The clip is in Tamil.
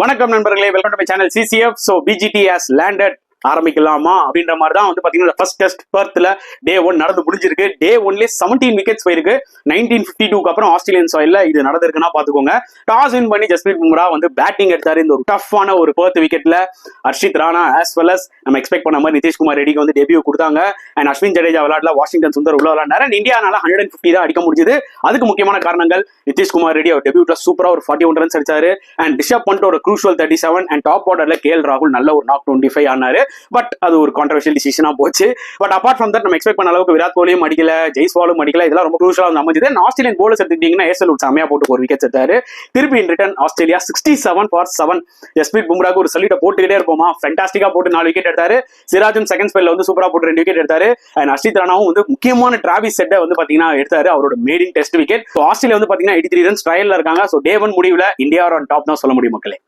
வணக்கம் நண்பர்களே, welcome to my channel CCF. So PGT has landed ஆரம்பிக்கலாமா அப்படின்ற மாதிரி தான் வந்து பாத்தீங்கன்னா ஃபர்ஸ்ட் டெஸ்ட் பெர்த்ல டே 1 நடந்து முடிஞ்சிருக்கு. டே 1லேயே 17 விக்கெட்ஸ் போயிருக்கு. 1952 அப்புறம் ஆஸ்திரேலியன் சாயில்ல இது நடந்திருக்குன்னா பாத்துக்கோங்க. டாஸ் வின் பண்ணி ஜஸ்பிரீத் பும்ரா வந்து பேட்டிங் எடுத்தாரு. இந்த ஒரு டஃப்பான ஒரு Perth விக்கெட்ல Harshit Rana as well as நம்ம எக்ஸ்பெக்ட் பண்ண மாதிரி நிதிஷ்குமார் ரெட்டிக்கு வந்து டெபியூ கொடுத்தாங்க. அண்ட் அஸ்வின் ஜடேஜா விளையாடல, வாஷிங்டன் சுந்தர் உள்ள விளையாண்டாரு. அண்ட் இந்தியானால 150 தான் அடிக்க முடிஞ்சது. அதுக்கு முக்கியமான காரணங்கள் நிதிஷ்குமார் ரெட்டி அவர் டெபியூட்ல சூப்பரா ஒரு 41 ரன்ஸ் அடிச்சாரு. அண்ட் ரிஷப் பண்ட் ஒரு க்ரூஷியல் 37 அண்ட் டாப் ஆர்டர்ல கேஎல் ராகுல் நல்ல ஒரு நாக் 25 ஆனாரு. பட் அது ஒரு கான்ட்ரவர்ஷியல் டிசிஷனா போச்சு. பட் அபார்ட் ஃப்ரம் தட் நம்ம எக்ஸ்பெக்ட் பண்ண அளவுக்கு விராட் கோலியும் அடிக்கல, ஜெய்ஸ்வாலும் அடிக்கல. இதெல்லாம் ரொம்ப க்ரூஷியலா வந்து அமைஞ்சது. ஆஸ்திரேலியன் போலர்ஸ் எடுத்துக்கிட்டீங்கன்னா ஏசல் உட் செமையா போட்டு ஒரு விக்கெட் எடுத்தாரு. திருப்பி in return Australia 67 for 7. Jasprit பும்ராக்கு ஒரு சல்யூட்டை போட்டுக்கிட்டே இருப்போமா, ஃபேண்டாஸ்டிக்கா போட்டு 4 விக்கெட் எடுத்தாரு. சிராஜும் செகண்ட் ஸ்பெல்ல வந்து சூப்பரா போட்டு 2 விக்கெட் எடுத்தாரு. அண்ட் ஹர்ஷித் ராணாவும் வந்து முக்கியமான டிராவிஸ் செட்டை வந்து பாத்தீங்கன்னா எடுத்தாரு, அவரோட மேடிங் டெஸ்ட் விக்கெட். ஆஸ்திரேலியா வந்து பாத்தீங்கன்னா 83 ரன்ஸ் ட்ரையல்ல இருக்காங்க. ஸோ டே 1 முடிவுல இந்தியா ஆன் டாப் தான் சொல்ல முடியும் மக்களே.